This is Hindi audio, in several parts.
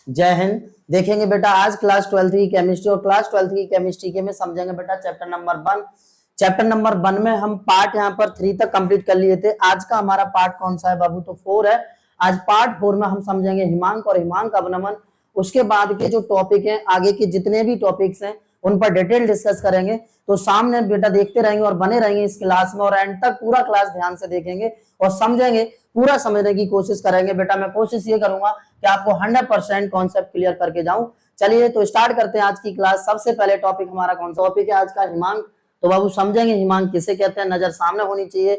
जय हिंद। देखेंगे बेटा आज क्लास 12 की केमिस्ट्री और क्लास 12 की केमिस्ट्री के में समझेंगे बेटा चैप्टर नंबर 1। चैप्टर नंबर 1 में हम पार्ट यहाँ पर 3 तक कंप्लीट कर लिए थे। आज का हमारा पार्ट कौन सा है बाबू? तो 4 है। आज पार्ट 4 में हम समझेंगे हिमांक और हिमांक अवनमन। उसके बाद के जो टॉपिक हैं, आगे के जितने भी टॉपिक्स हैं उन पर डिटेल डिस्कस करेंगे। तो सामने बेटा देखते रहेंगे और बने रहेंगे इस क्लास में, और एंड तक पूरा क्लास ध्यान से देखेंगे और समझेंगे, पूरा समझने की कोशिश करेंगे। बेटा मैं कोशिश ये करूंगा कि आपको 100% कॉन्सेप्ट क्लियर करके जाऊं। चलिए तो स्टार्ट करते हैं आज की क्लास। सबसे पहले टॉपिक हमारा कौन सा टॉपिक है आज का? हिमांक। तो बाबू समझेंगे हिमांक किसे कहते हैं, नजर सामने होनी चाहिए।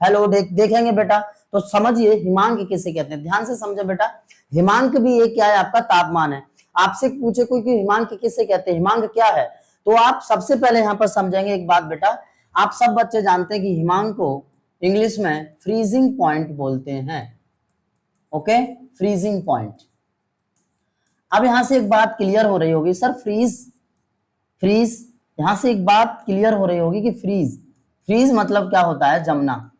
हेलो देखेंगे बेटा, तो समझिए हिमांक किसे कहते हैं, ध्यान से समझे बेटा। हिमांक भी एक क्या है? आपका तापमान है। आपसे पूछे कोई कि हिमांक किसे कहते हैं, हिमांक क्या है, तो आप सबसे पहले यहाँ पर समझेंगे एक बात बेटा। आप सब बच्चे जानते हैं कि हिमांक को इंग्लिश में फ्रीजिंग पॉइंट बोलते हैं। Okay, freezing point. अब यहां से एक बात क्लियर हो रही होगी, सर फ्रीज यहां से एक बात क्लियर हो रही होगी कि फ्रीज मतलब क्या होता है? जमना।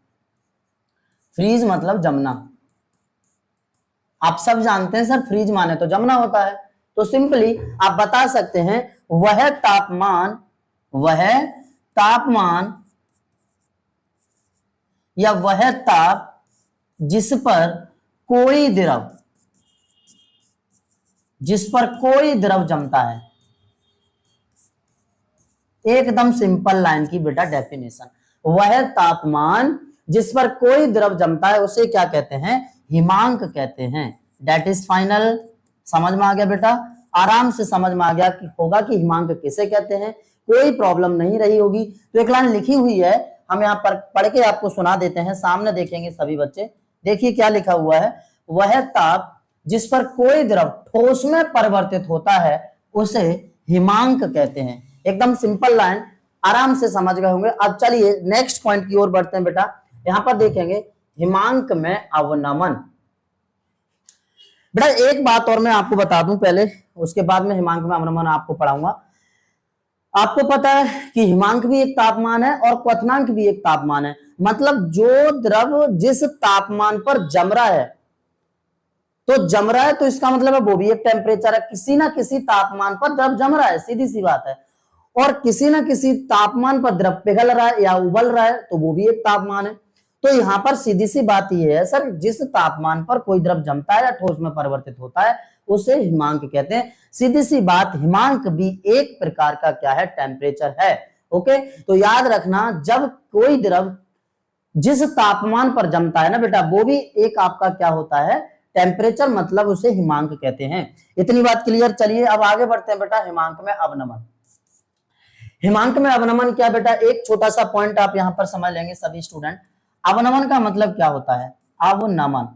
फ्रीज मतलब जमना। आप सब जानते हैं सर फ्रीज माने तो जमना होता है। तो सिंपली आप बता सकते हैं वह तापमान या वह ताप जिस पर कोई द्रव जमता है। एकदम सिंपल लाइन की बेटा डेफिनेशन। वह तापमान जिस पर कोई द्रव जमता है उसे क्या कहते हैं? हिमांक कहते हैं। That is final. समझ में आ गया बेटा? आराम से समझ में आ गया कि होगा कि हिमांक किसे कहते हैं, कोई प्रॉब्लम नहीं रही होगी। तो एक लाइन लिखी हुई है, हम यहाँ पर पढ़ के आपको सुना देते हैं, सामने देखेंगे सभी बच्चे। देखिए क्या लिखा हुआ है, वह ताप जिस पर कोई द्रव ठोस में परिवर्तित होता है उसे हिमांक कहते हैं। एकदम सिंपल लाइन, आराम से समझ गए होंगे। अब चलिए नेक्स्ट पॉइंट की ओर बढ़ते हैं बेटा। यहां पर देखेंगे हिमांक में अवनमन। बेटा एक बात और मैं आपको बता दूं पहले, उसके बाद में हिमांक में अवनमन आपको पढ़ाऊंगा। आपको पता है कि हिमांक भी एक तापमान है और क्वथनांक भी एक तापमान है। मतलब जो द्रव जिस तापमान पर जम रहा है, तो इसका मतलब है वो भी एक टेम्परेचर है। किसी ना किसी तापमान पर द्रव जम रहा है, सीधी सी बात है। और किसी ना किसी तापमान पर द्रव पिघल रहा है या उबल रहा है, तो वो भी एक तापमान है। तो यहां पर सीधी सी बात यह है सर, जिस तापमान पर कोई द्रव जमता है या ठोस में परिवर्तित होता है उसे हिमांक कहते हैं। सीधी सी बात, हिमांक भी एक प्रकार का क्या है? टेम्परेचर है। ओके, तो याद रखना जब कोई द्रव जिस तापमान पर जमता है ना बेटा, वो भी एक आपका क्या होता है? टेम्परेचर, मतलब उसे हिमांक कहते हैं। इतनी बात क्लियर। चलिए अब आगे बढ़ते हैं बेटा हिमांक में अवनमन। हिमांक में अवनमन क्या बेटा? एक छोटा सा पॉइंट आप यहां पर समझ लेंगे सभी स्टूडेंट। अवनमन का मतलब क्या होता है? अवनमन,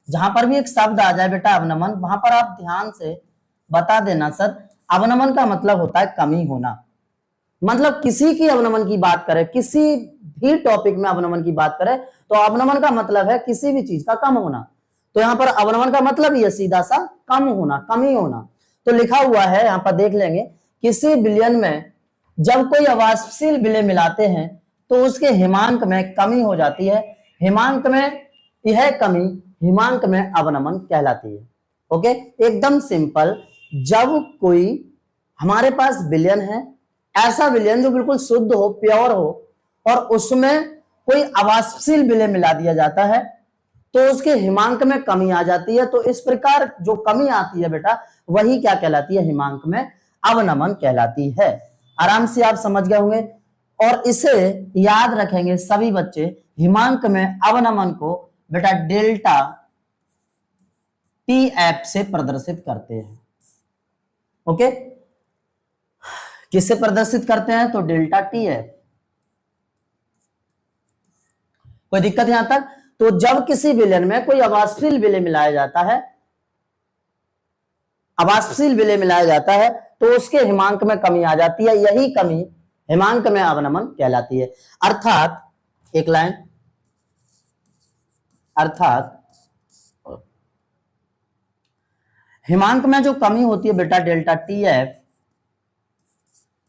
जहां पर भी एक शब्द आ जाए बेटा अवनमन, वहां पर आप ध्यान से बता देना सर, अवनमन का मतलब होता है कमी होना। मतलब किसी की अवनमन की बात करें, किसी भी टॉपिक में अवनमन की बात करें, तो अवनमन का मतलब है किसी भी चीज का कम होना। तो यहां पर अवनमन का मतलब ये सीधा सा कम होना, कमी होना। तो लिखा हुआ है यहां पर देख लेंगे, किसी विलयन में जब कोई अवाष्पशील विलय मिलाते हैं तो उसके हिमांक में कमी हो जाती है। हिमांक में यह कमी हिमांक में अवनमन कहलाती है। ओके, एकदम सिंपल। जब कोई हमारे पास विलयन है, ऐसा विलयन जो बिल्कुल शुद्ध हो, प्योर हो, और उसमें कोई अवाष्पशील विलय मिला दिया जाता है तो उसके हिमांक में कमी आ जाती है। तो इस प्रकार जो कमी आती है बेटा, वही क्या कहलाती है? हिमांक में अवनमन कहलाती है। आराम से आप समझ गए होंगे और इसे याद रखेंगे सभी बच्चे। हिमांक में अवनमन को बेटा डेल्टा TF से प्रदर्शित करते हैं। ओके, किससे प्रदर्शित करते हैं? तो डेल्टा TF। कोई दिक्कत यहां तक? तो जब किसी विलयन में कोई अवाष्पशील विलय मिलाया जाता है तो उसके हिमांक में कमी आ जाती है। यही कमी हिमांक में अवनमन कहलाती है। अर्थात एक लाइन, हिमांक में जो कमी होती है बेटा डेल्टा TF,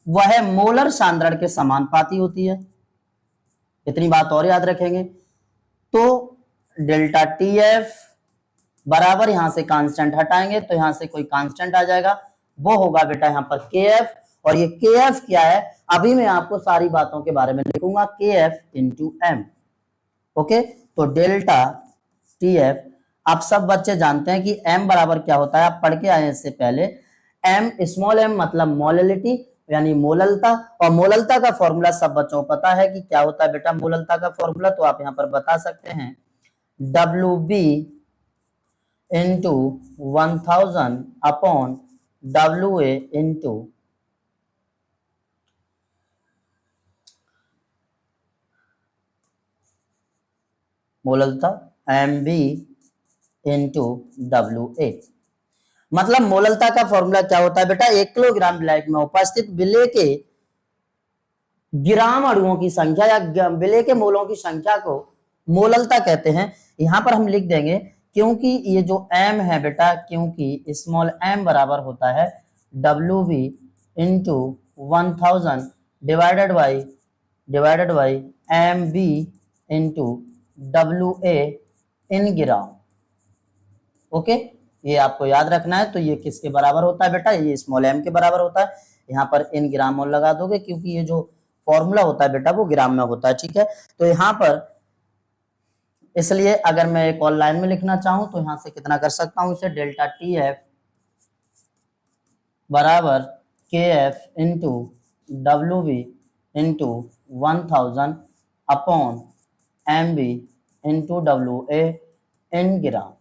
वह मोलर सांद्रण के समानुपाती होती है। इतनी बात और याद रखेंगे। तो डेल्टा TF बराबर यहां से कांस्टेंट हटाएंगे तो यहां से कोई कांस्टेंट आ जाएगा, वो होगा बेटा यहाँ पर के एफ। और ये के एफ क्या है, अभी मैं आपको सारी बातों के बारे में लिखूंगा, के एफ इंटू एम। ओके, तो डेल्टा टी एफ, आप सब बच्चे जानते हैं कि एम बराबर क्या होता है, आप पढ़ के आए हैं इससे पहले। एम स्मॉल एम मतलब मोललिटी यानी मोललता, और मोललता का फॉर्मूला सब बच्चों को पता है कि क्या होता है बेटा मोललता का फॉर्मूला, तो आप यहां पर बता सकते हैं W B into 1000 upon W A into मोललता M B into W A. मतलब मोललता का फॉर्मूला क्या होता है बेटा, 1 किलोग्राम ब्लैक में उपस्थित विलेय के ग्राम अणुओं की संख्या या विलेय के मोलों की संख्या को मोललता कहते हैं। यहां पर हम लिख देंगे क्योंकि ये जो m है बेटा, क्योंकि स्मॉल m बराबर होता है W B into 1000 divided by M B into W A in gram. Okay, ये आपको याद रखना है। तो ये किसके बराबर होता है बेटा, ये स्मॉल m के बराबर होता है। यहाँ पर इन ग्राम और लगा दोगे क्योंकि ये जो फॉर्मूला होता है बेटा वो ग्राम में होता है, ठीक है। तो यहाँ पर इसलिए अगर मैं एक और लाइन में लिखना चाहूं तो यहां से कितना कर सकता हूं, इसे डेल्टा टी एफ बराबर K F into W B into 1000 upon M B into W A in gram.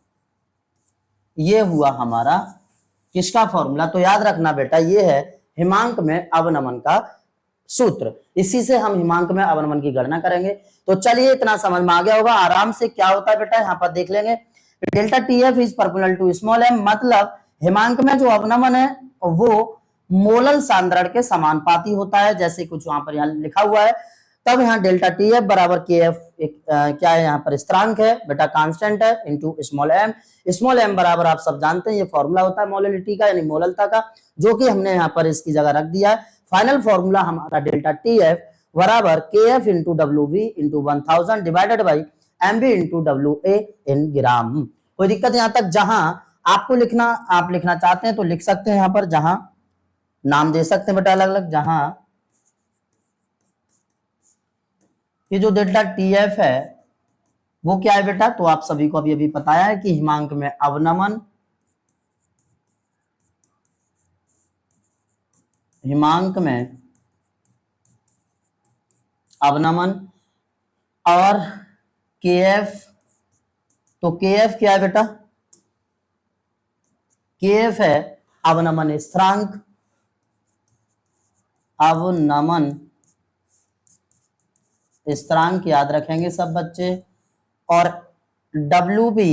ये हुआ हमारा किसका फॉर्मूला, तो याद रखना बेटा ये है हिमांक में अवनमन का सूत्र। इसी से हम हिमांक में अवनमन की गणना करेंगे। तो चलिए इतना समझ में आ गया होगा आराम से क्या होता है बेटा, यहाँ पर देख लेंगे delta T F is perpendicular to small M, मतलब हिमांक में जो अवनमन है वो मोलल सांद्रण के समानुपाती होता है, जैसे कुछ वहां पर यहाँ लिखा हुआ है। तब यहाँ डेल्टा टी एफ बराबर के एफ क्या है, यहाँ पर स्थिरांक है बेटा, कांस्टेंट है, into small M. Small M बराबर आप सब जानते हैं ये फॉर्मूला होता है मोललिटी का यानी मोललता का, जो कि हमने यहाँ पर इसकी जगह रख दिया है। फाइनल फॉर्मूला हमारा डेल्टा टी एफ बराबर K F into W B into 1000 divided by M B into W A in gram. कोई दिक्कत यहाँ तक, जहां आपको लिखना आप लिखना चाहते हैं तो लिख सकते हैं, यहाँ पर जहां नाम दे सकते हैं बेटा अलग अलग, जहां ये जो डेल्टा टी एफ है वो क्या है बेटा, तो आप सभी को अभी अभी बताया है कि हिमांक में अवनमन, हिमांक में अवनमन और के एफ, तो के एफ क्या है बेटा, के एफ है अवनमन स्थिरांक, अवनमन स्थिरांक याद रखेंगे सब बच्चे। और डब्ल्यू बी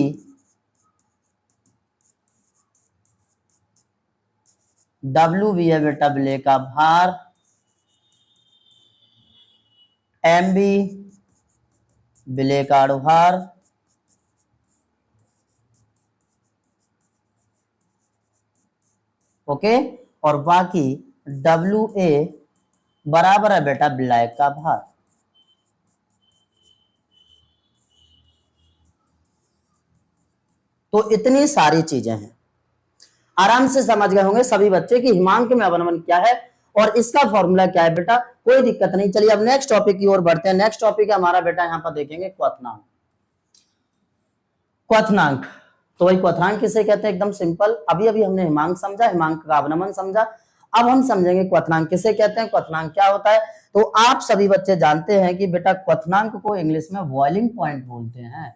है बेटा विलेय का भार, एम बी विलेय का अणुभार, ओके, और बाकी डब्ल्यू ए बराबर है बेटा विलेय का भार। तो इतनी सारी चीजें हैं, आराम से समझ गए होंगे सभी बच्चे कि हिमांक में अवनमन क्या है और इसका फॉर्मूला क्या है बेटा, कोई दिक्कत नहीं। चलिए अब नेक्स्ट टॉपिक की ओर बढ़ते हैं। नेक्स्ट टॉपिक है हमारा बेटा, यहां पर देखेंगे क्वथनांक। क्वथनांक, तो वही क्वथनांक किसे कहते हैं, एकदम सिंपल। अभी अभी हमने हिमांक समझा, हिमांक का अवनमन समझा, अब हम समझेंगे क्वथनांक किसे कहते हैं, क्वथनांक क्या होता है। तो आप सभी बच्चे जानते हैं कि बेटा क्वथनांक को इंग्लिश में बॉइलिंग पॉइंट बोलते हैं,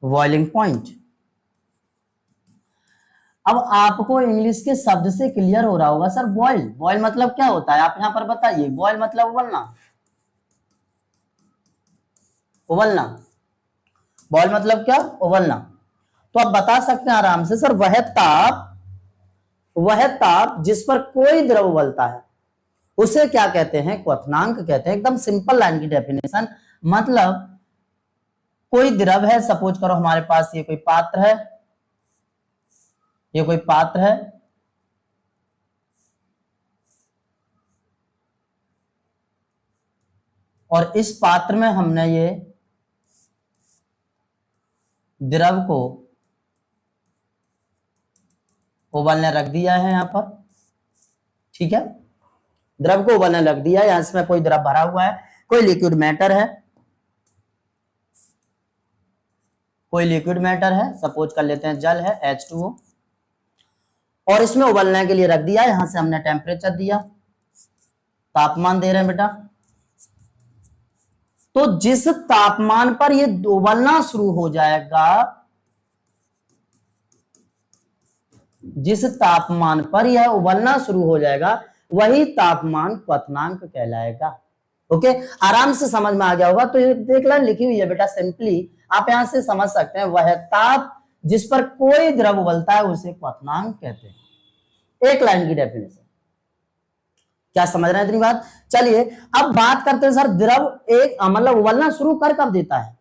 बॉइलिंग पॉइंट। अब आपको इंग्लिश के शब्द से क्लियर हो रहा होगा सर बॉयल, बॉयल मतलब क्या होता है, आप यहां पर बताइए। बॉयल मतलब उबलना, उबलना, बॉयल मतलब क्या, उबलना। तो आप बता सकते हैं आराम से सर वह ताप जिस पर कोई द्रव उबलता है उसे क्या कहते हैं, क्वथनांक कहते हैं। एकदम सिंपल लाइन की डेफिनेशन, मतलब कोई द्रव है, सपोज करो हमारे पास ये कोई पात्र है, ये कोई पात्र है, और इस पात्र में हमने ये द्रव को उबलने रख दिया है यहाँ पर, ठीक है, द्रव को उबलने रख दिया है। इसमें कोई द्रव भरा हुआ है, कोई लिक्विड मैटर है, कोई लिक्विड मैटर है, सपोज कर लेते हैं जल है H2O, और इसमें उबलने के लिए रख दिया। यहां से हमने टेम्परेचर दिया, तापमान दे रहे हैं बेटा। तो जिस तापमान पर ये उबलना शुरू हो जाएगा, जिस तापमान पर यह उबलना शुरू हो जाएगा, वही तापमान क्वथनांक कहलाएगा। ओके, आराम से समझ में आ गया होगा। तो एक लाइन लिखी हुई है बेटा, सिंपली आप यहां से समझ सकते हैं, वह ताप जिस पर कोई द्रव उबलता है उसे क्वथनांक कहते हैं। एक लाइन की डेफिनेशन, क्या समझ रहे हैं इतनी बात? चलिए अब बात करते हैं सर, द्रव एक मतलब उबलना शुरू कर कब देता है,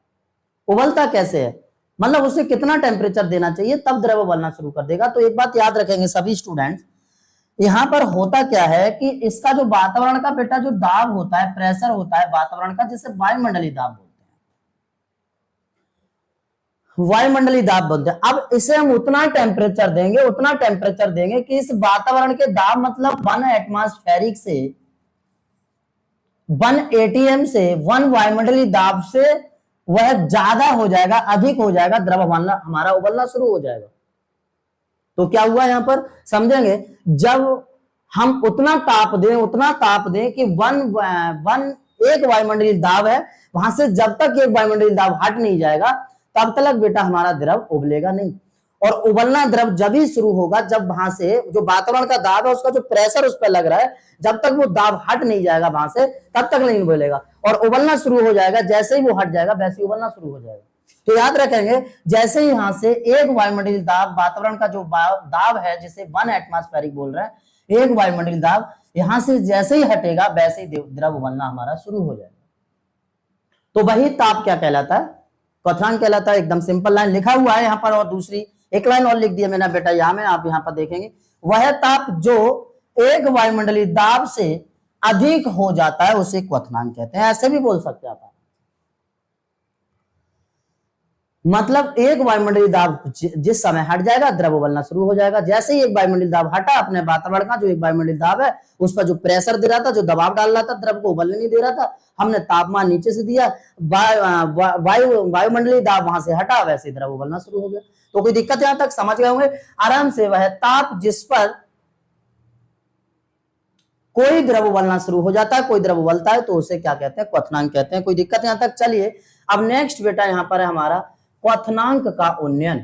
उबलता कैसे है, मतलब उसे कितना टेम्परेचर देना चाहिए तब द्रव उबलना शुरू कर देगा। तो एक बात याद रखेंगे सभी स्टूडेंट्स, यहां पर होता क्या है कि इसका जो वातावरण का बेटा जो दाब होता है, प्रेशर होता है वातावरण का, जिसे वायुमंडलीय दाब बोलते हैं, वायुमंडलीय दाब बोलते हैं। अब इसे हम उतना टेम्परेचर देंगे कि इस वातावरण के दाब मतलब 1 एटमॉस्फेरिक से 1 ATM से 1 वायुमंडलीय दाब से वह ज्यादा हो जाएगा, अधिक हो जाएगा, द्रव हमारा उबलना शुरू हो जाएगा। तो क्या हुआ यहां पर समझेंगे, जब हम उतना ताप दें कि एक वायुमंडलीय दाब है, वहां से जब तक एक वायुमंडलीय दाब हट नहीं जाएगा तब तक बेटा हमारा द्रव उबलेगा नहीं। और उबलना द्रव जब ही शुरू होगा जब वहां से जो वातावरण का दाब है, उसका जो प्रेशर उस पर लग रहा है, जब तक वो दाब हट नहीं जाएगा वहां से तब तक नहीं उबलेगा। और उबलना शुरू हो जाएगा, जैसे ही वो हट जाएगा वैसे ही उबलना शुरू हो जाएगा। तो याद रखेंगे, जैसे ही यहां से एक वायुमंडलीय दाब, वातावरण का जो दाब है जिसे 1 एटमॉस्फेरिक बोल रहे हैं, एक वायुमंडलीय दाब यहां से जैसे ही हटेगा वैसे ही द्रव उबलना हमारा शुरू हो जाएगा। तो वही ताप क्या कहलाता है, क्वथनांक कहलाता है। एकदम सिंपल लाइन लिखा हुआ है यहाँ पर, और दूसरी एक लाइन और लिख दी है मैंने बेटा यहाँ में, आप यहाँ पर देखेंगे, वह ताप जो एक वायुमंडलीय दाब से अधिक हो जाता है उसे क्वथनांक कहते हैं। ऐसे भी बोल सकते हैं आप, मतलब एक वायुमंडलीय दाब जिस समय हट जाएगा द्रव उबलना शुरू हो जाएगा। जैसे ही एक वायुमंडलीय दाब हटा अपने वातावरण का, जो एक वायुमंडलीय दाब है उस पर जो प्रेशर दे रहा था, जो दबाव डाल रहा था, द्रव को उबलने नहीं दे रहा था, हमने तापमान नीचे से दिया, वायुमंडलीय दाब वहां से हटा, वैसे द्रव उबलना शुरू हो गया। तो कोई दिक्कत यहां तक समझ गए होंगे आराम से। वह ताप जिस पर कोई द्रव उबलना शुरू हो जाता है, कोई द्रव उबलता है, तो उसे क्या कहते हैं, क्वथनांक कहते हैं। कोई दिक्कत यहां तक? चलिए अब नेक्स्ट बेटा यहां पर है हमारा क्वथनांक का उन्नयन।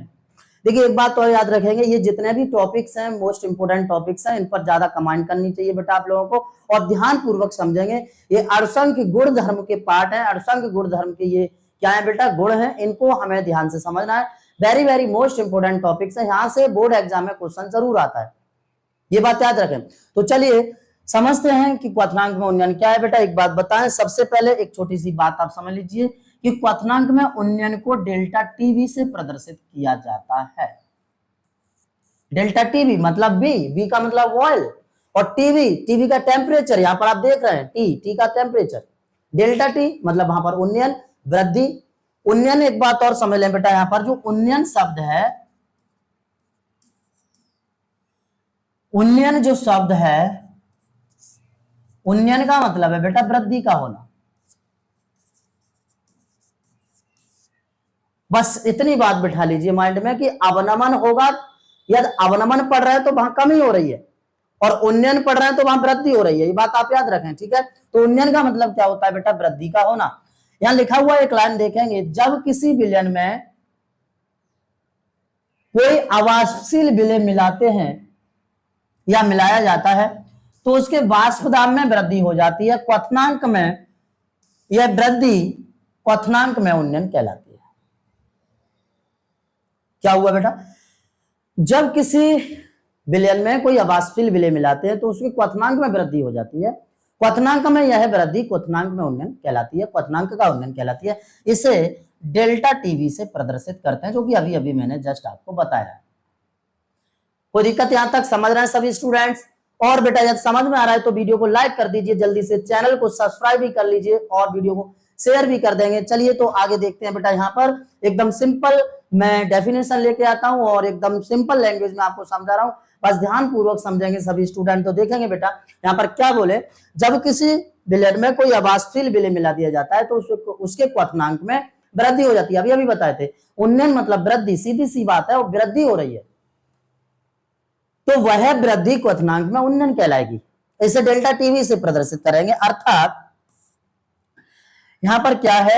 देखिए एक बात तो याद रखेंगे, ये जितने भी टॉपिक्स हैं मोस्ट इंपोर्टेंट टॉपिक्स हैं, इन पर ज्यादा कमांड करनी चाहिए बेटा आप लोगों को, और ध्यान पूर्वक समझेंगे। ये अणुसंख्य गुण धर्म के पार्ट है, अणुसंख्य गुण धर्म के ये क्या है बेटा, गुण है, इनको हमें ध्यान से समझना है। Very very most important topics है, यहां से बोर्ड एग्जाम में क्वेश्चन जरूर आता है, ये बात याद रखें। तो चलिए समझते हैं कि क्वथनांक में उन्नयन क्या है बेटा। एक बात बताएं, सबसे पहले एक छोटी सी बात आप समझ लीजिए कि क्वथनांक में उन्नयन को डेल्टा टीवी से प्रदर्शित किया जाता है। डेल्टा टीवी मतलब बी का मतलब वॉइल, और टीवी का टेम्परेचर, यहां पर आप देख रहे हैं टी का टेम्परेचर, डेल्टा टी मतलब वहां पर उन्नयन, वृद्धि, उन्नयन। एक बात और समझ लें बेटा, यहां पर जो उन्नयन शब्द है, उन्नयन जो शब्द है, उन्नयन का मतलब है बेटा वृद्धि का होना। बस इतनी बात बिठा लीजिए माइंड में कि अवनमन होगा, यदि अवनमन पड़ रहा है तो वहां कमी हो रही है, और उन्नयन पड़ रहा है तो वहां वृद्धि हो रही है, ये बात आप याद रखें, ठीक है। तो उन्नयन का मतलब क्या होता है बेटा, वृद्धि का होना। यहां लिखा हुआ एक लाइन देखेंगे, जब किसी विलयन में कोई आवासशील विलय मिलाते हैं या मिलाया जाता है तो उसके वाष्प दाब में वृद्धि हो जाती है। क्वथनांक में यह वृद्धि क्वथनांक में उन्नयन कहलाती है। क्या हुआ बेटा, जब किसी विलयन में कोई आवासशील विलय मिलाते हैं तो उसकी क्वथनांक में वृद्धि हो जाती है। क्वथनांक में यह वृद्धि क्वथनांक में उन्नयन कहलाती है, क्वथनांक का उन्नयन कहलाती है। इसे डेल्टा टीवी से प्रदर्शित करते हैं, जो कि अभी अभी मैंने जस्ट आपको बताया। कोई दिक्कत यहां तक समझ रहे हैं सभी स्टूडेंट्स? और बेटा यदि समझ में आ रहा है तो वीडियो को लाइक कर दीजिए, जल्दी से चैनल को सब्सक्राइब भी कर लीजिए और वीडियो को शेयर भी कर देंगे। चलिए तो आगे देखते हैं बेटा। यहाँ पर एकदम सिंपल मैं डेफिनेशन लेके आता हूँ और एकदम सिंपल लैंग्वेज में आपको समझा रहा हूँ, बस ध्यान पूर्वक समझेंगे सभी स्टूडेंट। तो देखेंगे बेटा यहाँ पर क्या बोले, जब किसी विलेय में कोई आवासशील विलेय मिला दिया जाता है तो उसके क्वथनांक में वृद्धि हो जाती है। अभी बताए थे, उन्नयन मतलब वृद्धि, सीधी सी बात है, और वृद्धि हो रही है तो वह वृद्धि क्वथनांक में उन्नयन कहलाएगी। इसे डेल्टा टीवी से प्रदर्शित करेंगे। अर्थात यहां पर क्या है,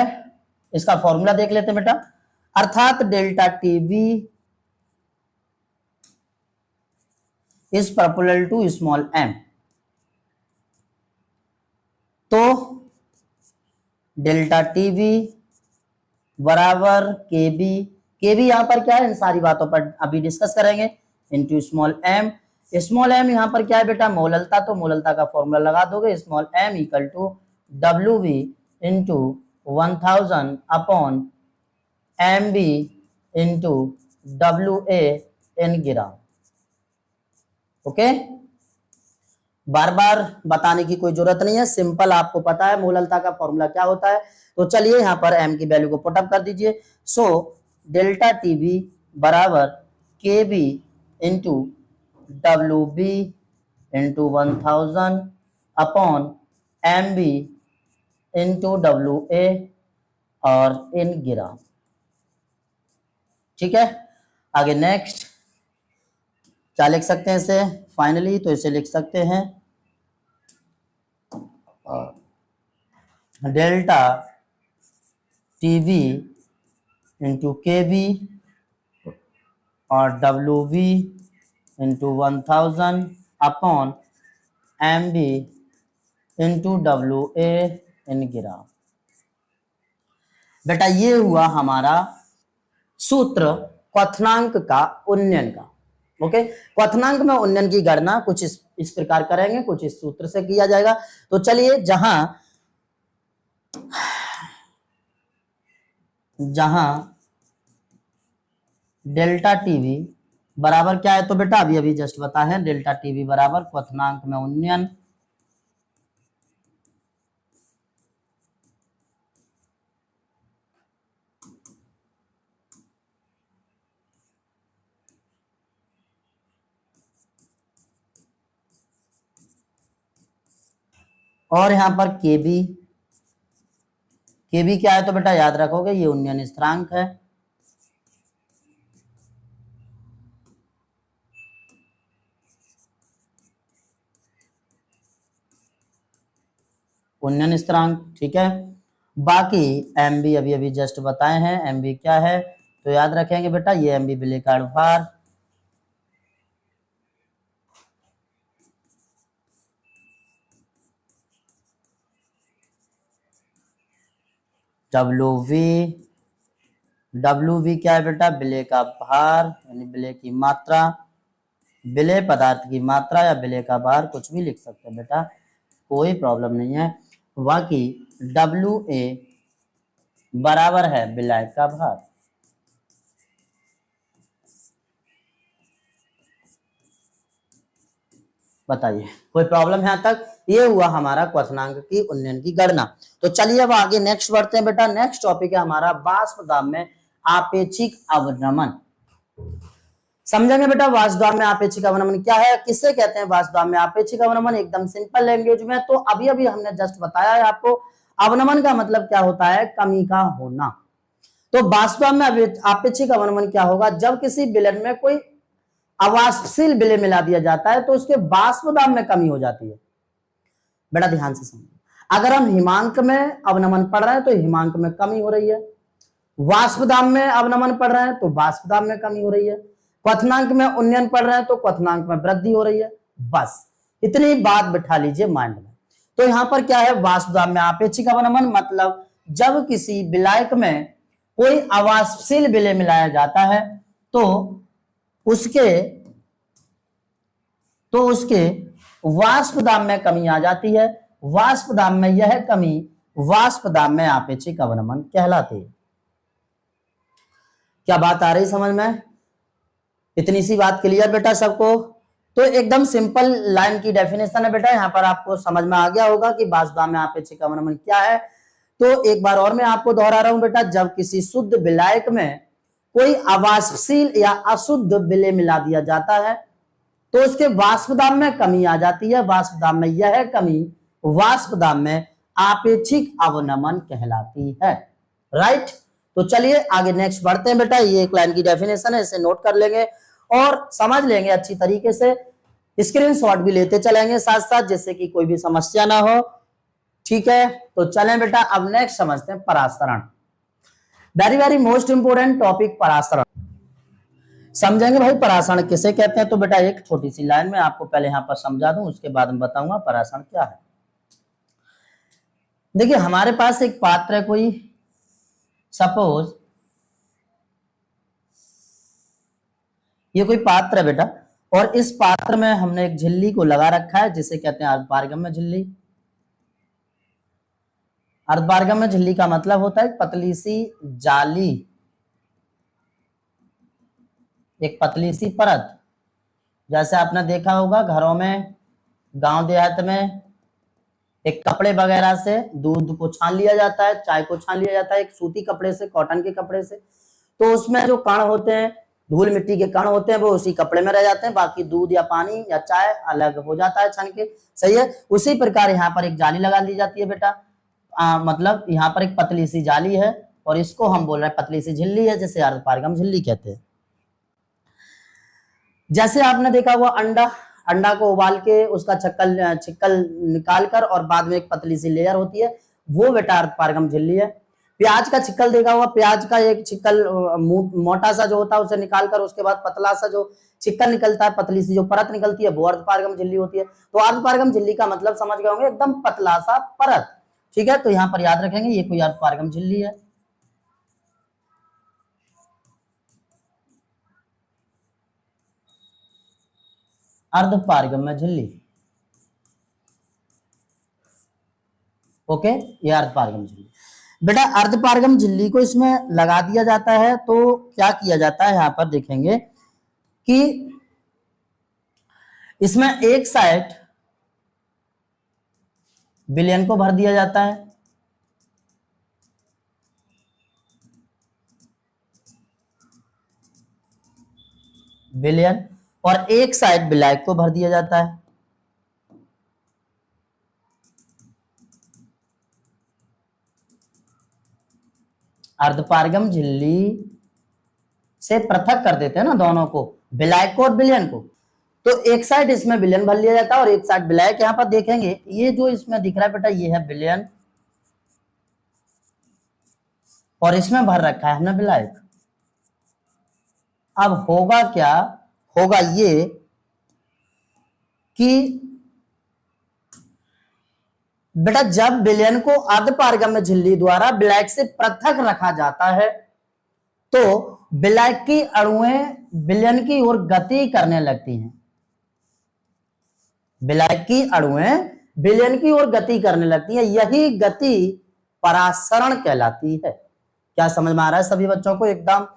इसका फॉर्मूला देख लेते हैं बेटा। अर्थात delta TV is proportional to small M. तो डेल्टा टीवी बराबर केबी, केबी यहां पर क्या है, इन सारी बातों पर अभी डिस्कस करेंगे, into small M. Small M यहां पर क्या है बेटा, मोललता, तो मोललता का फॉर्मूला लगा दोगे, small m equal to W V into 1000 upon M B into W A in gram. Okay, बार बार बताने की कोई जरूरत नहीं है, सिंपल आपको पता है मोललता का फॉर्मूला क्या होता है। तो चलिए यहां पर m की वैल्यू को पुटअप कर दीजिए। सो डेल्टा टीवी बराबर K B into W B into 1000 upon M B into W A और इन ग्राम। ठीक है, आगे नेक्स्ट क्या लिख सकते हैं इसे फाइनली, तो इसे लिख सकते हैं delta TV into K B और W B into 1000 upon M B into W A in gram. बेटा ये हुआ हमारा सूत्र क्वथनांक का उन्नयन का। ओके, क्वथनांक में उन्नयन की गणना कुछ इस प्रकार करेंगे, कुछ इस सूत्र से किया जाएगा। तो चलिए जहां डेल्टा टीवी बराबर क्या है, तो बेटा अभी जस्ट बताए हैं, डेल्टा टीवी बराबर क्वथनांक में उन्नयन और यहां पर केबी, केबी क्या है, तो बेटा याद रखोगे ये उन्नयन स्थिरांक है। उन्नयन स्थिरांक, ठीक है। बाकी एम बी अभी जस्ट बताए हैं, एम बी क्या है, तो याद रखेंगे बेटा ये एम बी विलेय का भार, डब्ल्यू वी क्या है बेटा, विलेय का भार यानी विलेय की मात्रा, विलेय पदार्थ की मात्रा या विलेय का भार कुछ भी लिख सकते हैं बेटा, कोई प्रॉब्लम नहीं है। बाकी डब्ल्यू ए बराबर है विलायक का भार। बताइए कोई प्रॉब्लम है यहाँ तक? ये हुआ हमारा क्वथनांक की उन्नयन की गणना। तो चलिए अब आगे नेक्स्ट बढ़ते हैं बेटा। नेक्स्ट टॉपिक है हमारा वाष्प दाब में आपेक्षिक अवनमन। समझेंगे बेटा वाष्प दाब में आपेक्षिक अवनमन क्या है, किससे कहते हैं वाष्प दाब में आपेक्षिक अवनमन, एकदम सिंपल लैंग्वेज में। तो अभी हमने जस्ट बताया है आपको, अवनमन का मतलब क्या होता है, कमी का होना। तो वाष्प दाब में आपेक्षिक अवनमन क्या होगा, जब किसी विलयन में कोई अवाष्पशील विलेय मिला दिया जाता है तो उसके वाष्प दाब में कमी हो जाती है। बेटा ध्यान से समझो, अगर हम हिमांक में अवनमन पढ़ रहे हैं तो हिमांक में कमी हो रही है, वाष्प दाब में अवनमन पढ़ रहे हैं तो वाष्प दाब में कमी हो रही है, क्वथनांक में उन्नयन पढ़ रहे हैं तो क्वथनांक में वृद्धि हो रही है। बस इतनी बात बिठा लीजिए माइंड में। तो यहां पर क्या है, वाष्प दाब में आपेक्षिक अवनमन मतलब जब किसी विलायक में कोई अवाष्पशील विलेय मिलाया जाता है तो उसके वाष्प दाब में कमी आ जाती है। वाष्प दाब में यह कमी वाष्प दाब में आपेक्षिक अवनमन कहलाती है। क्या बात आ रही समझ में? इतनी सी बात क्लियर बेटा सबको? तो एकदम सिंपल लाइन की डेफिनेशन है बेटा, यहां पर आपको समझ में आ गया होगा कि वाष्प दाब में आपेक्षिक अवनमन क्या है। तो एक बार और मैं आपको दोहरा रहा हूं बेटा, जब किसी शुद्ध विलायक में कोई अवाष्पशील या अशुद्ध विलेय मिला दिया जाता है तो उसके वाष्प दाब में कमी आ जाती है। वाष्प दाब में यह कमी वाष्प दाब में आपेक्षिक अवनमन कहलाती है। राइट, तो चलिए आगे नेक्स्ट बढ़ते हैं बेटा। ये एक लाइन की डेफिनेशन है, इसे नोट कर लेंगे और समझ लेंगे अच्छी तरीके से। स्क्रीनशॉट भी लेते चलेंगे साथ साथ, जिससे कि कोई भी समस्या ना हो। ठीक है, तो चलें बेटा, अब नेक्स्ट समझते हैं परासरण। Very very most important topic परासरण। समझेंगे भाई परासरण किसे कहते हैं। तो बेटा एक छोटी सी लाइन में आपको पहले यहां पर समझा दूं, उसके बाद में बताऊंगा परासरण क्या है। देखिए हमारे पास एक पात्र है कोई, सपोज ये कोई पात्र है बेटा, और इस पात्र में हमने एक झिल्ली को लगा रखा है जिसे कहते हैं अर्धपारगम्य झिल्ली। अर्धपारगम्य झिल्ली का मतलब होता है पतली सी जाली, एक पतली सी परत। जैसे आपने देखा होगा घरों में, गांव देहात में एक कपड़े वगैरह से दूध को छान लिया जाता है, चाय को छान लिया जाता है एक सूती कपड़े से, कॉटन के कपड़े से। तो उसमें जो कण होते हैं, धूल मिट्टी के कण होते हैं, वो उसी कपड़े में रह जाते हैं, बाकी दूध या पानी या चाय अलग हो जाता है छान के। सही है, उसी प्रकार यहाँ पर एक जाली लगा दी जाती है बेटा। मतलब यहाँ पर एक पतली सी जाली है और इसको हम बोल रहे हैं पतली सी झिल्ली है, जिसे अर्धपारगम झिल्ली कहते हैं। जैसे आपने देखा हुआ अंडा को उबाल के उसका छिक्कल निकाल कर और बाद में एक पतली सी लेयर होती है, वो बेटा अर्धपारगम झिल्ली है। प्याज का छिक्कल देखा हुआ, प्याज का एक छिक्कल मोटा सा जो होता है उसे निकाल कर उसके बाद पतला सा जो छिक्कल निकलता है, पतली सी जो परत निकलती है, वो अर्धपारगम झिल्ली होती है। तो अर्धपारगम झिल्ली का मतलब समझ गए होंगे, एकदम पतला सा परत। ठीक है, तो यहाँ पर याद रखेंगे ये कोई अर्धपारगम झिल्ली है। अर्धपारगम्य झिल्ली, ओके, ये अर्धपारगम झिल्ली। बेटा अर्धपारगम झिल्ली को इसमें लगा दिया जाता है तो क्या किया जाता है, यहां पर देखेंगे कि इसमें एक साइड विलयन को भर दिया जाता है, विलयन, और एक साइड विलायक को भर दिया जाता है। अर्धपारगम झिल्ली से पृथक कर देते हैं ना दोनों को, विलायक को और विलयन को। तो एक साइड इसमें विलयन भर लिया जाता है और एक साइड विलायक। यहां पर देखेंगे ये जो इसमें दिख रहा है बेटा, ये है विलयन और इसमें भर रखा है हमने विलायक। अब होगा क्या, होगा ये कि बेटा जब विलयन को अर्धपारगम्य झिल्ली द्वारा विलायक से पृथक रखा जाता है तो विलायक की अणुएं विलयन की ओर गति करने लगती हैं। विलायक की अणुएं विलयन की ओर गति करने लगती हैं, यही गति परासरण कहलाती है। क्या समझ में आ रहा है सभी बच्चों को? एकदम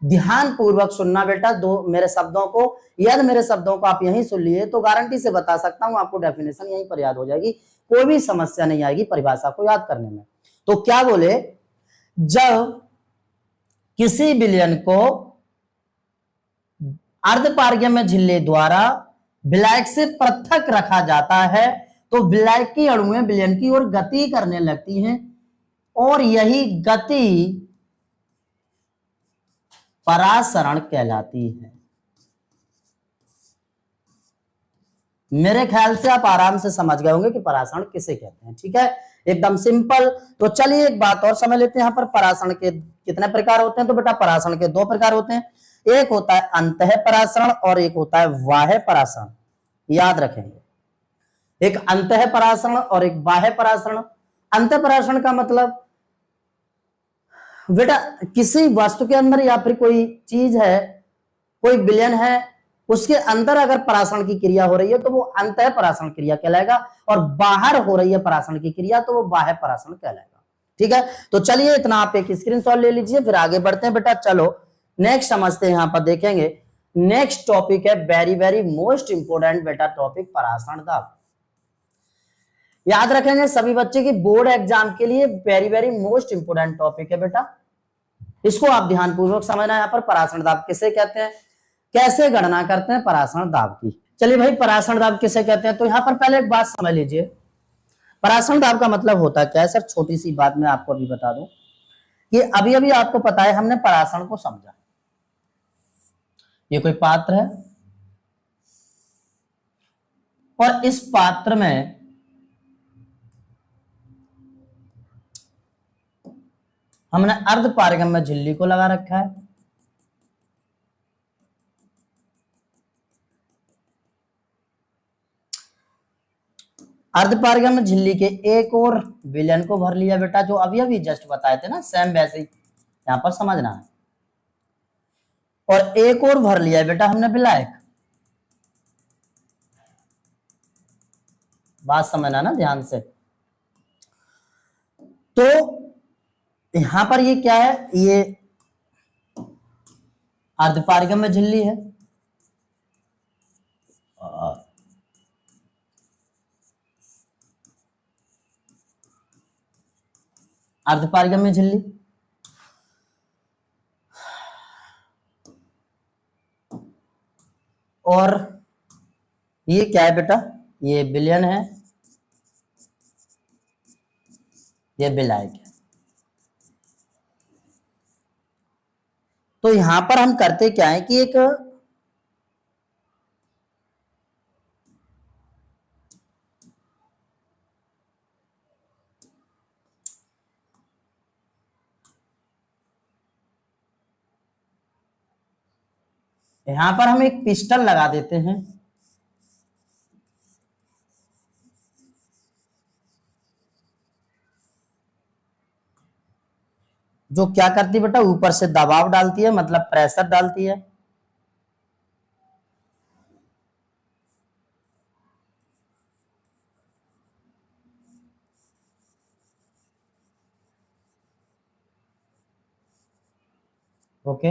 ध्यान पूर्वक सुनना बेटा दो मेरे शब्दों को, यदि मेरे शब्दों को आप यहीं सुन लिए तो गारंटी से बता सकता हूं आपको डेफिनेशन यहीं पर याद हो जाएगी, कोई भी समस्या नहीं आएगी परिभाषा को याद करने में। तो क्या बोले, जब किसी विलयन को अर्धपारगम्य झिल्ली द्वारा विलायक से पृथक रखा जाता है तो विलायक की अणुएं विलयन की ओर गति करने लगती हैं और यही गति परासरण कहलाती है। मेरे ख्याल से आप आराम से समझ गए होंगे कि परासरण किसे कहते हैं। ठीक है, एकदम सिंपल। तो चलिए एक बात और समझ लेते हैं, यहाँ पर परासरण के कितने प्रकार होते हैं। तो बेटा परासरण के दो प्रकार होते हैं, एक होता है अंतः परासरण और एक होता है बाह्य परासरण। याद रखेंगे, एक अंतः परासरण और एक बाह्य परासरण। अंतः परासरण का मतलब बेटा किसी वस्तु के अंदर या फिर कोई चीज है, कोई विलयन है, उसके अंदर अगर परासरण की क्रिया हो रही है तो वो अंतः परासरण क्रिया कहलाएगा, और बाहर हो रही है परासरण की क्रिया तो वो बाह्य परासरण कहलाएगा। ठीक है, तो चलिए इतना आप एक स्क्रीनशॉट ले लीजिए, फिर आगे बढ़ते हैं बेटा। चलो नेक्स्ट समझते हैं। यहां पर देखेंगे नेक्स्ट टॉपिक है वेरी वेरी मोस्ट इंपोर्टेंट बेटा टॉपिक, परासरण दाब। याद रखेंगे सभी बच्चे की बोर्ड एग्जाम के लिए very very most important topic है बेटा, इसको आप ध्यान पूर्वक समझना। यहाँ पर परासरण दाब किसे कहते हैं, कैसे गणना करते हैं परासरण दाब की। चलिए भाई परासरण दाब किसे कहते हैं, तो यहाँ पर पहले एक बात समझ लीजिए, परासरण दाब का मतलब होता क्या है। सर छोटी सी बात मैं आपको अभी बता दूं कि अभी अभी आपको पता है हमने परासरण को समझा, ये कोई पात्र है और इस पात्र में हमने अर्ध पारगम्य झिल्ली को लगा रखा है, अर्धपारगम्य झिल्ली के एक और विलयन को भर लिया बेटा, जो अभी अभी जस्ट बताए थे ना, सेम वैसे ही यहां पर समझना है। और एक और भर लिया बेटा हमने विलायक, बात समझना ना ध्यान से। तो यहां पर ये क्या है, ये अर्धपारगम्य झिल्ली है, अर्धपारगम्य झिल्ली, और ये क्या है बेटा, ये विलयन है, ये विलायक है। तो यहां पर हम करते क्या है कि एक यहां पर हम एक पिस्टन लगा देते हैं, जो क्या करती है बेटा, ऊपर से दबाव डालती है, मतलब प्रेशर डालती है। ओके,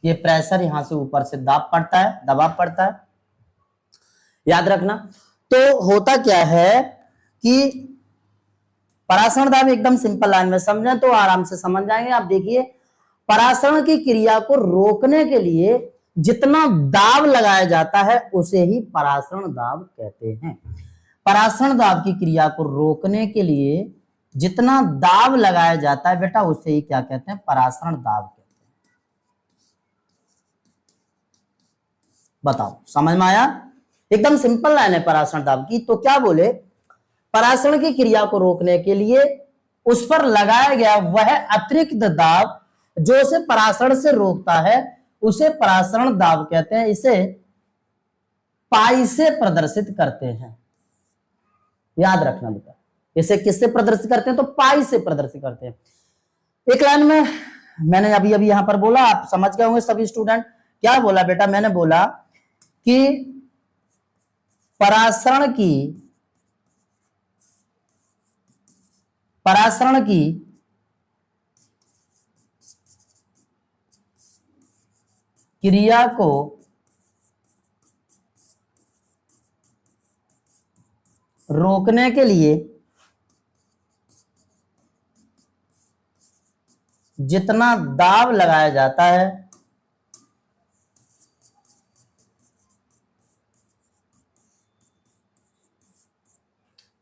ये प्रेशर यहां से ऊपर से दाब पड़ता है, दबाव पड़ता है, याद रखना। तो होता क्या है कि परासरण दाब एकदम सिंपल लाइन में समझें तो आराम से समझ जाएंगे। आप देखिए, परासरण की क्रिया को रोकने के लिए जितना दाब लगाया जाता है उसे ही परासरण दाब कहते हैं। परासरण दाब की क्रिया को रोकने के लिए जितना दाब लगाया जाता है बेटा उसे ही क्या कहते हैं, परासरण दाब कहते हैं। बताओ समझ में आया, एकदम सिंपल लाइन है परासरण दाब की। तो क्या बोले, परासरण की क्रिया को रोकने के लिए उस पर लगाया गया वह अतिरिक्त दाब जो उसे परासरण से रोकता है उसे परासरण दाब कहते हैं। इसे पाई से प्रदर्शित करते हैं, याद रखना बेटा। इसे किससे प्रदर्शित करते हैं, तो पाई से प्रदर्शित करते हैं। एक लाइन में मैंने अभी अभी यहां पर बोला, आप समझ गए होंगे सभी स्टूडेंट। क्या बोला बेटा, मैंने बोला कि परासरण की क्रिया को रोकने के लिए जितना दाब लगाया जाता है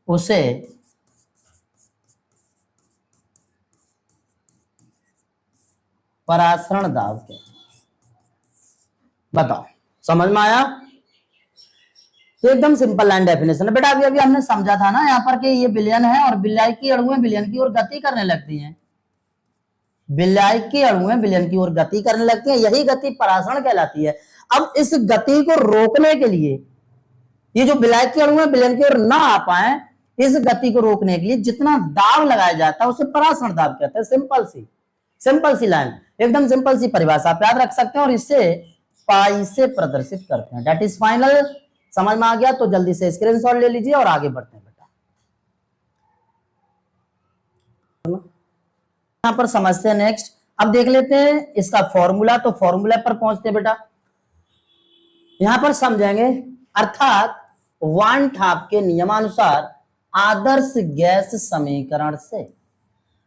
उसे परासरण दाब कहते हैं। बताओ समझ में आया, तो एकदम सिंपल लाइन डेफिनेशन है बेटा। अभी अभी हमने समझा था ना यहाँ पर कि ये विलयन है और विलायक की अणुएं विलयन की ओर गति करने लगती हैं, विलायक की अणुएं विलयन की ओर गति करने लगती हैं, यही गति परासरण कहलाती है। अब इस गति को रोकने के लिए, ये जो विलायक की अणुएं विलयन की ओर ना आ पाए, इस गति को रोकने के लिए जितना दाब लगाया जाता है उसे परासरण दाब कहते हैं। सिंपल सी लाइन, एकदम सिंपल सी परिभाषा आप याद रख सकते हैं और इससे पाई से प्रदर्शित करते हैं। That is final. समझ में आ गया तो जल्दी से स्क्रीनशॉट ले लीजिए और आगे बढ़ते हैं बेटा। यहां पर समझते हैं नेक्स्ट। अब देख लेते हैं इसका फॉर्मूला, तो फॉर्मूला पर पहुंचते हैं बेटा। यहां पर समझेंगे, अर्थात वान ठाप के नियमानुसार आदर्श गैस समीकरण से।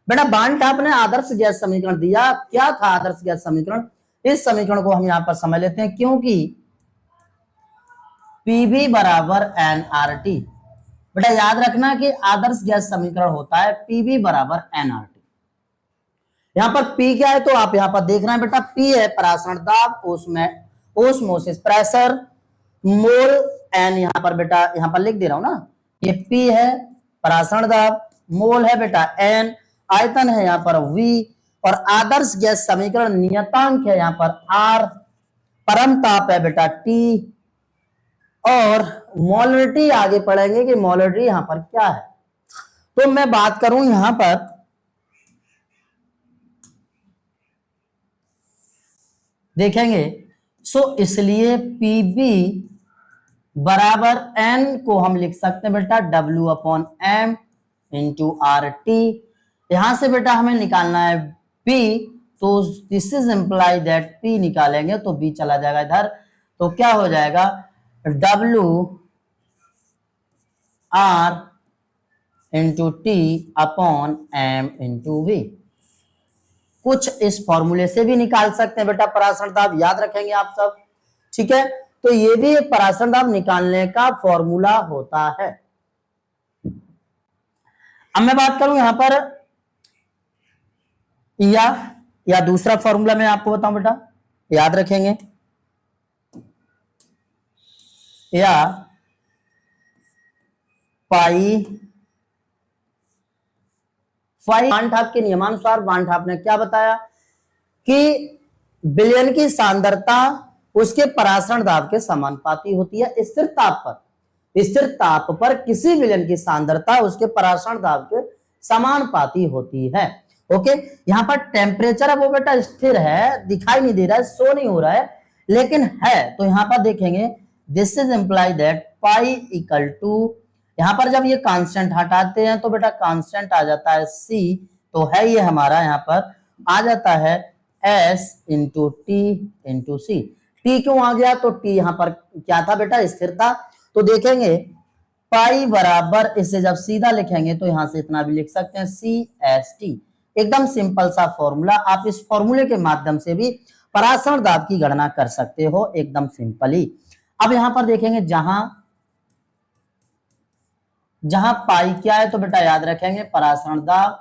बेटा वान ठाप ने आदर्श गैस समीकरण दिया, क्या था आदर्श गैस समीकरण? इस समीकरण को हम यहां पर समझ लेते हैं, क्योंकि पीवी बराबर एनआरटी। बेटा याद रखना कि आदर्श गैस समीकरण होता है पीवी बराबर एनआरटी। यहां पर पी क्या है तो आप यहां पर देख रहे हैं बेटा, पी है परासरण दाब, ओस्मोसिस प्रेशर, मोल एन यहां पर बेटा यहां पर लिख दे रहा हूं ना, ये पी है परासरण दाब, मोल है बेटा एन, आयतन है यहां पर वी, और आदर्श गैस समीकरण नियतांक है यहां पर आर, परम ताप है बेटा टी, और मोलरिटी आगे पढ़ेंगे कि मोलरिटी यहां पर क्या है। तो मैं बात करूं यहां पर देखेंगे, इसलिए पीबी बराबर एन को हम लिख सकते हैं बेटा W upon M into R T. यहां से बेटा हमें निकालना है P, तो this is imply that P निकालेंगे तो B चला जाएगा इधर, तो क्या हो जाएगा W R into T upon M into V. कुछ इस फॉर्मूले से भी निकाल सकते हैं बेटा परासरण दाब, याद रखेंगे आप सब, ठीक है। तो ये भी एक परासरण दाब निकालने का फॉर्मूला होता है। अब मैं बात करूं यहां पर या दूसरा फॉर्मूला मैं आपको बताऊं बेटा, याद रखेंगे, या पाई वान ठाप के नियमानुसार वान ठाप ने क्या बताया कि विलयन की सांद्रता उसके परासरण दाब के समानुपाती होती है स्थिर ताप पर। स्थिर ताप पर किसी विलयन की सांद्रता उसके परासरण दाब के समानुपाती होती है। ओके, यहाँ पर टेम्परेचर है वो बेटा स्थिर है, दिखाई नहीं दे रहा है, शो नहीं हो रहा है, लेकिन है। तो यहाँ पर देखेंगे this is imply that pi equal to, यहां पर जब ये कांस्टेंट हटाते हैं तो बेटा कांस्टेंट आ जाता है C, तो है ये हमारा यहाँ पर आ जाता है S इंटू टी इंटू सी। टी क्यों आ गया? तो टी यहाँ पर क्या था बेटा स्थिरता। तो देखेंगे पाई बराबर, इसे जब सीधा लिखेंगे तो यहां से इतना भी लिख सकते हैं CST। एकदम सिंपल सा फॉर्मूला, आप इस फॉर्मूले के माध्यम से भी परासरण दाब की गणना कर सकते हो, एकदम सिंपली। अब यहां पर देखेंगे जहां पाई क्या है तो बेटा याद रखेंगे परासरण दाब,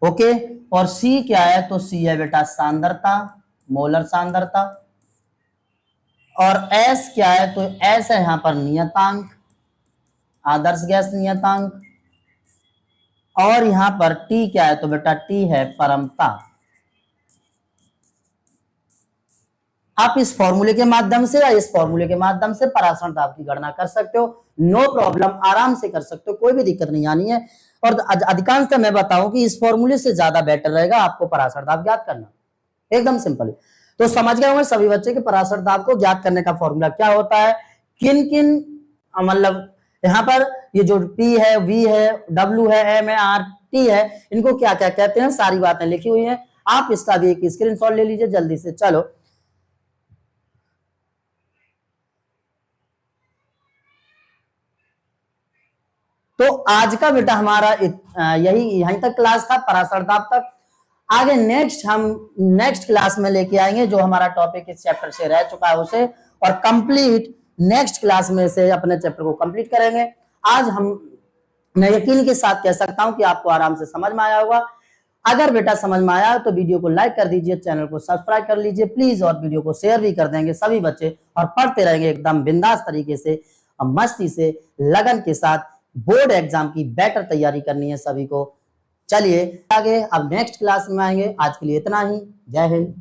ओके, और C क्या है तो C है बेटा सांद्रता, मोलर सांद्रता, और S क्या है तो S है यहां पर नियतांक, आदर्श गैस नियतांक, और यहां पर T क्या है तो बेटा T है परम ताप। आप इस फॉर्मूले के माध्यम से या इस फॉर्मूले के माध्यम से परासरण दाब की गणना कर सकते हो, नो प्रॉब्लम, आराम से कर सकते हो, कोई भी दिक्कत नहीं आनी है। और अधिकांशतः मैं बताऊं कि इस फॉर्मूले से ज्यादा बेटर रहेगा आपको परासरण दाब ज्ञात करना, एकदम सिंपल। तो समझ गए होंगे सभी बच्चे कि परासरण दाब को ज्ञात करने का फॉर्मूला क्या होता है, किन किन मतलब यहाँ पर ये जो P है, V है, W है, M है, R T है, इनको क्या क्या कहते हैं, सारी बातें लिखी हुई है। आप इसका भी एक स्क्रीनशॉट ले लीजिए जल्दी से। चलो तो आज का बेटा हमारा यहीं तक क्लास था, परासरण दाब तक। आगे हम नेक्स्ट क्लास में लेके आएंगे जो हमारा टॉपिक इस चैप्टर से रह चुका है उसे, और कंप्लीट नेक्स्ट क्लास में से अपने चैप्टर को कंप्लीट करेंगे। आज मैं यकीन के साथ कह सकता हूं कि आपको आराम से समझ में आया होगा। अगर बेटा समझ में आया तो वीडियो को लाइक कर दीजिए, चैनल को सब्सक्राइब कर लीजिए प्लीज, और वीडियो को शेयर भी कर देंगे सभी बच्चे, और पढ़ते रहेंगे एकदम बिंदास तरीके से, मस्ती से, लगन के साथ। बोर्ड एग्जाम की बेटर तैयारी करनी है सभी को। चलिए आगे अब नेक्स्ट क्लास में आएंगे, आज के लिए इतना ही। जय हिंद।